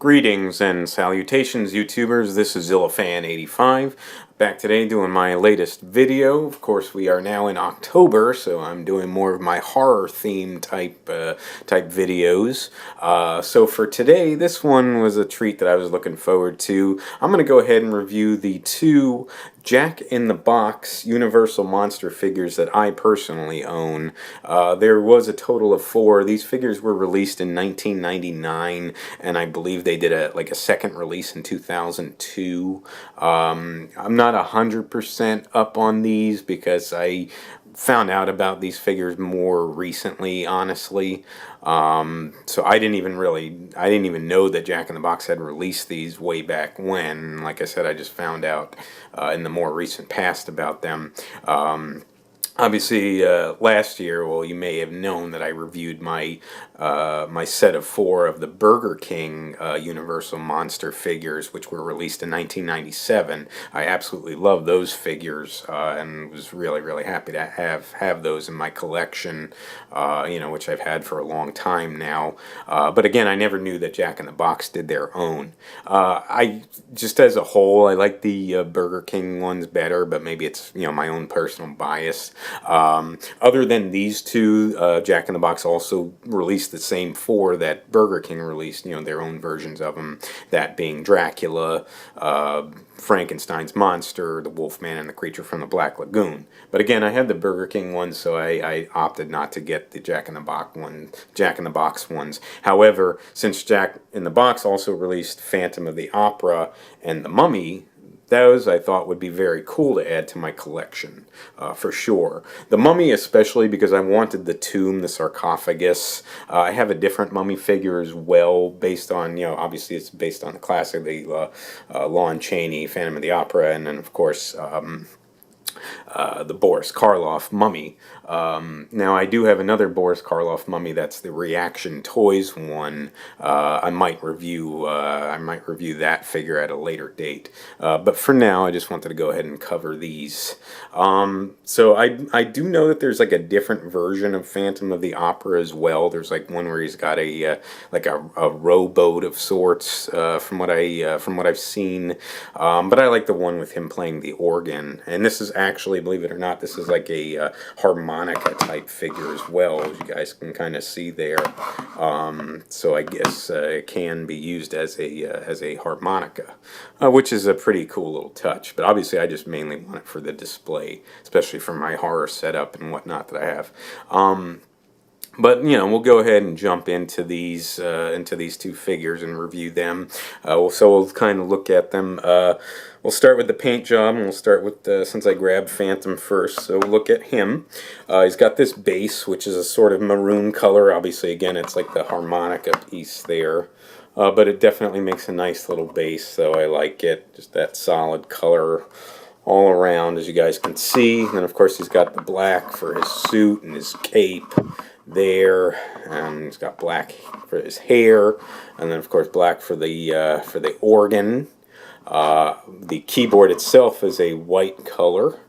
Greetings and salutations, YouTubers. This is ZillaFan85. Back today doing my latest video. Of course, we are now in October, so I'm doing more of my horror theme type videos. So for today, this one was a treat that I was looking forward to. I'm going to go ahead and review the two Jack-in-the-Box Universal Monster figures that I personally own. There was a total of 4. These figures were released in 1999, and I believe they did a second release in 2002. I'm not 100% up on these because I found out about these figures more recently, honestly. So I didn't even know that Jack in the Box had released these way back when. Like I said, I just found out in the more recent past about them. Obviously, last year, well, you may have known that I reviewed my my set of 4 of the Burger King Universal Monster figures, which were released in 1997. I absolutely love those figures, and was really happy to have those in my collection, which I've had for a long time now. But again, I never knew that Jack in the Box did their own. I just as a whole, I like the Burger King ones better, but maybe it's my own personal bias. Other than these two, Jack in the Box also released the same 4 that Burger King released, their own versions of them, that being Dracula, Frankenstein's monster, the Wolfman, and the Creature from the Black Lagoon. But again, I had the Burger King ones, so I opted not to get the Jack in the Box ones. However, since Jack in the Box also released Phantom of the Opera and the Mummy, those I thought would be very cool to add to my collection, for sure. The Mummy especially because I wanted the tomb, the sarcophagus. I have a different Mummy figure as well, based on, obviously it's based on the classic, the Lon Chaney, Phantom of the Opera, and then of course the Boris Karloff Mummy. Now I do have another Boris Karloff Mummy. That's the Reaction Toys one. I might review that figure at a later date. But for now, I just wanted to go ahead and cover these. So I do know that there's like a different version of Phantom of the Opera as well. There's like one where he's got a rowboat of sorts, from what I've seen. But I like the one with him playing the organ, and this is actually, believe it or not, this is like a harmonica type figure as well, as you guys can kind of see there. So I guess it can be used as a harmonica, which is a pretty cool little touch. But obviously, I just mainly want it for the display, especially for my horror setup and whatnot that I have. But we'll go ahead and jump into these 2 figures and review them. So we'll kind of look at them. We'll start with the paint job, and we'll start with since I grabbed Phantom first. So we'll look at him. He's got this base, which is a sort of maroon color. Obviously, again, it's like the harmonica piece there. But it definitely makes a nice little base, so I like it. Just that solid color all around, as you guys can see. And then, of course, he's got the black for his suit and his cape there, and he's got black for his hair, and then of course black for the organ. The keyboard itself is a white color,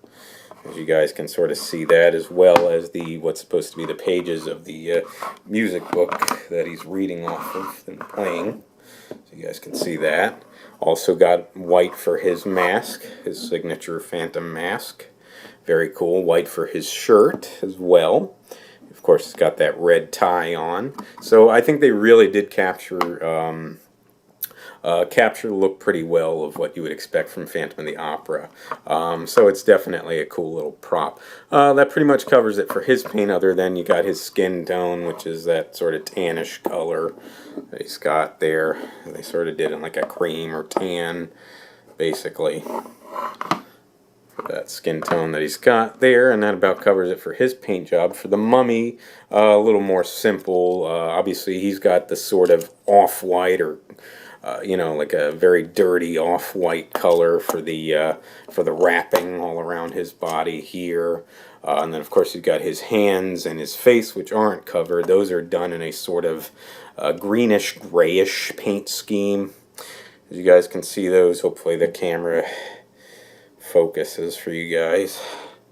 as you guys can sort of see that, as well as what's supposed to be the pages of the music book that he's reading off of and playing. So you guys can see that. Also got white for his mask, his signature Phantom mask. Very cool. White for his shirt as well. Of course, it's got that red tie on. So I think they really did capture the look pretty well of what you would expect from Phantom of the Opera. So it's definitely a cool little prop. That pretty much covers it for his paint, other than you got his skin tone, which is that sort of tannish color that he's got there. They sort of did in like a cream or tan, basically. That skin tone that he's got there, and that about covers it for his paint job. For the Mummy, a little more simple. Obviously, he's got the sort of off-white, or like a very dirty off-white color for the wrapping all around his body here. And then, of course, he's got his hands and his face, which aren't covered. Those are done in a sort of greenish-grayish paint scheme. As you guys can see those, hopefully the camera focuses for you guys.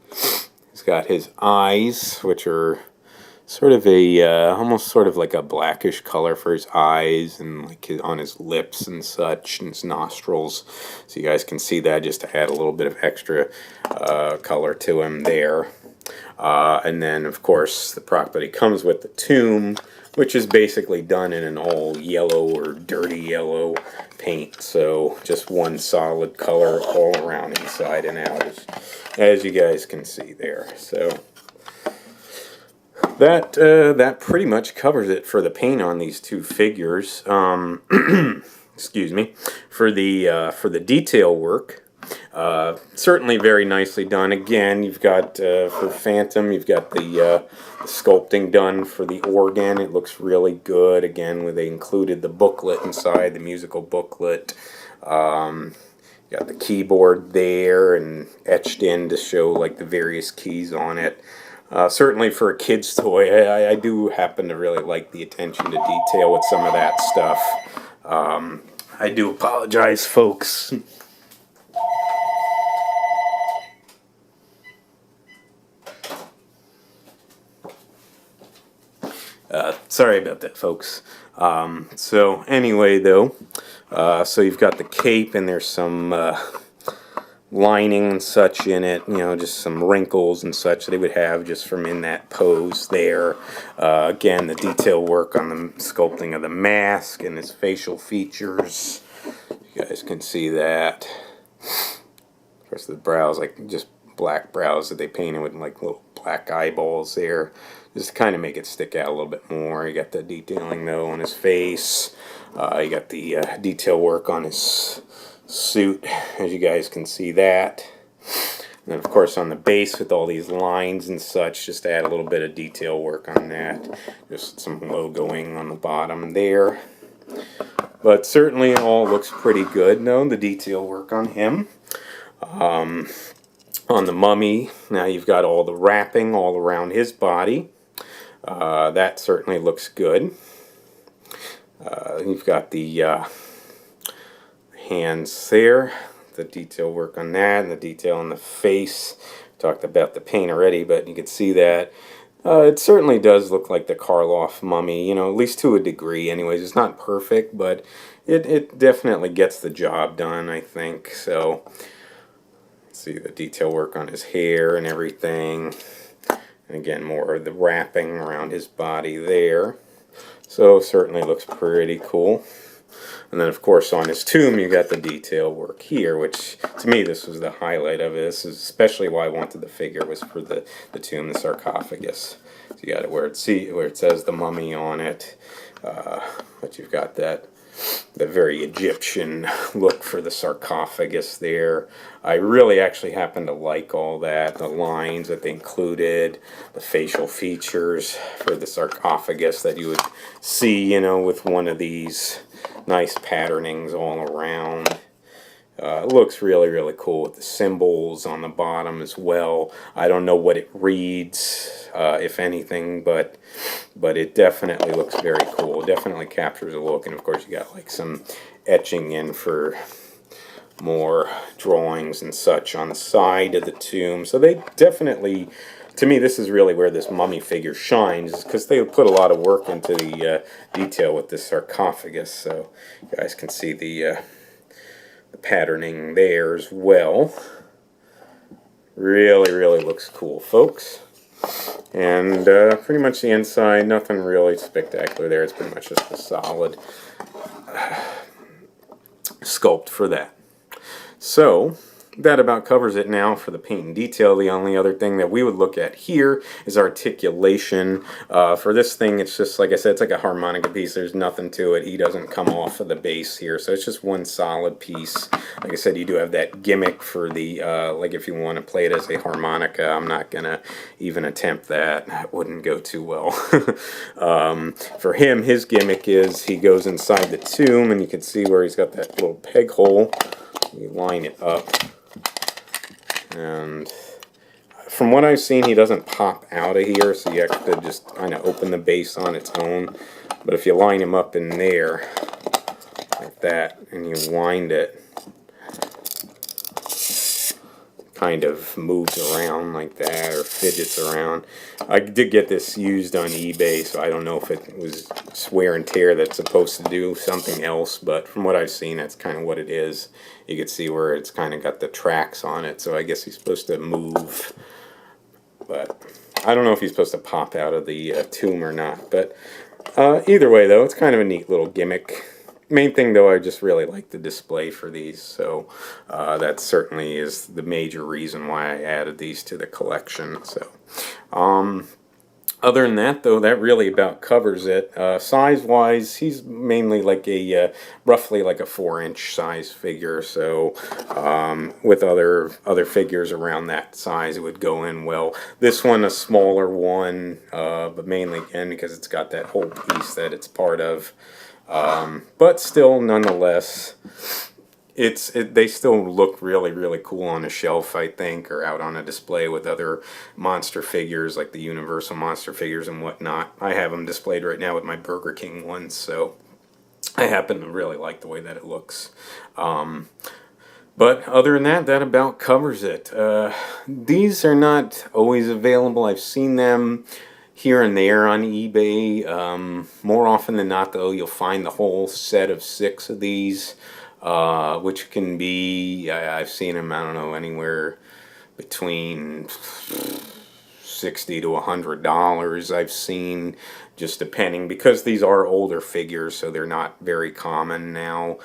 He's got his eyes, which are sort of a almost sort of like a blackish color for his eyes and like on his lips and such, and his nostrils. So you guys can see that, just to add a little bit of extra color to him there. And then, of course, the prop that he comes with, the tomb, which is basically done in an all yellow or dirty yellow paint. So just one solid color all around, inside and out, as you guys can see there. So that pretty much covers it for the paint on these two figures. Excuse me. For the detail work, certainly very nicely done. Again, you've got for Phantom, you've got the sculpting done for the organ. It looks really good. Again, where they included the booklet inside, the musical booklet. Got the keyboard there and etched in to show like the various keys on it. Certainly for a kid's toy, I do happen to really like the attention to detail with some of that stuff. I do apologize, folks. Sorry about that, folks. So anyway, though, so you've got the cape, and there's some lining and such in it, you know, just some wrinkles and such they would have just from in that pose there. Again, the detail work on the sculpting of the mask and his facial features. You guys can see that. Of course, the brows, like just black brows that they painted with like little black eyeballs there, just to kind of make it stick out a little bit more. You got the detailing though on his face. You got the detail work on his suit, as you guys can see that. And then of course on the base with all these lines and such, just to add a little bit of detail work on that. Just some logoing on the bottom there. But certainly it all looks pretty good. No, the detail work on him. On the mummy, now you've got all the wrapping all around his body. That certainly looks good. You've got the hands there, the detail work on that, and the detail on the face. Talked about the paint already, but you can see that. It certainly does look like the Karloff mummy, you know, at least to a degree anyways. It's not perfect, but it definitely gets the job done, I think. So, see the detail work on his hair and everything. And again, more of the wrapping around his body there. So certainly looks pretty cool. And then of course on his tomb you got the detail work here, which to me this was the highlight of it. This is especially why I wanted the figure, was for the tomb, the sarcophagus. So you got it where it says the mummy on it. But you've got that very Egyptian look for the sarcophagus there. I really actually happen to like all that, the lines that they included, the facial features for the sarcophagus that you would see, you know, with one of these nice patternings all around. It looks really, really cool with the symbols on the bottom as well. I don't know what it reads, if anything, but it definitely looks very cool. It definitely captures a look, and of course you got like some etching in for more drawings and such on the side of the tomb. So they definitely, to me, this is really where this mummy figure shines, because they put a lot of work into the detail with this sarcophagus. So you guys can see the patterning there as well. Really, really looks cool, folks. And pretty much the inside, nothing really spectacular there. It's pretty much just a solid sculpt for that. So that about covers it now for the paint and detail. The only other thing that we would look at here is articulation. For this thing, it's just, like I said, it's like a harmonica piece. There's nothing to it. He doesn't come off of the base here, so it's just one solid piece. Like I said, you do have that gimmick for the, like if you want to play it as a harmonica. I'm not going to even attempt that. That wouldn't go too well. For him, his gimmick is he goes inside the tomb, and you can see where he's got that little peg hole. You line it up. And from what I've seen, he doesn't pop out of here, so you have to just kind of open the base on its own. But if you line him up in there, like that, and you wind it, kind of moves around like that or fidgets around. I did get this used on eBay, so I don't know if it was wear and tear that's supposed to do something else, but from what I've seen, that's kind of what it is. You can see where it's kind of got the tracks on it, so I guess he's supposed to move, but I don't know if he's supposed to pop out of the tomb or not. But either way, though, it's kind of a neat little gimmick. Main thing, though, I just really like the display for these, so that certainly is the major reason why I added these to the collection. So, other than that, though, that really about covers it. Size-wise, he's mainly like a roughly like a 4-inch size figure. So, with other figures around that size, it would go in well. This one, a smaller one, but mainly again because it's got that whole piece that it's part of. But still, nonetheless, they still look really cool on a shelf, I think, or out on a display with other monster figures like the Universal monster figures and whatnot. I have them displayed right now with my Burger King ones, so I happen to really like the way that it looks. But other than that, that about covers it. These are not always available. I've seen them here and there on eBay. More often than not, though, you'll find the whole set of 6 of these, which can be, I've seen them, I don't know, anywhere between $60 to $100 I've seen, just depending, because these are older figures, so they're not very common now,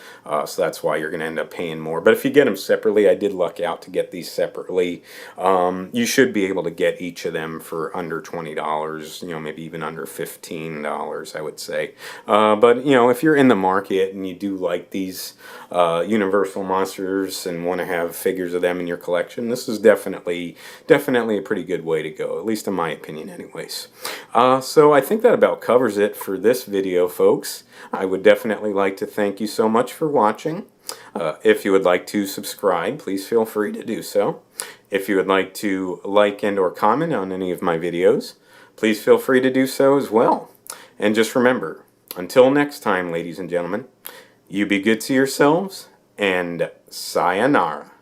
so that's why you're going to end up paying more. But if you get them separately, I did luck out to get these separately, you should be able to get each of them for under $20, you know, maybe even under $15, I would say. But, you know, if you're in the market and you do like these Universal monsters and want to have figures of them in your collection, this is definitely a pretty good way to go, at least in my opinion anyways. So I think that about covers it for this video, folks. I would definitely like to thank you so much for watching. If you would like to subscribe, please feel free to do so. If you would like to like and or comment on any of my videos, please feel free to do so as well. And just remember, until next time, ladies and gentlemen, you be good to yourselves, and sayonara.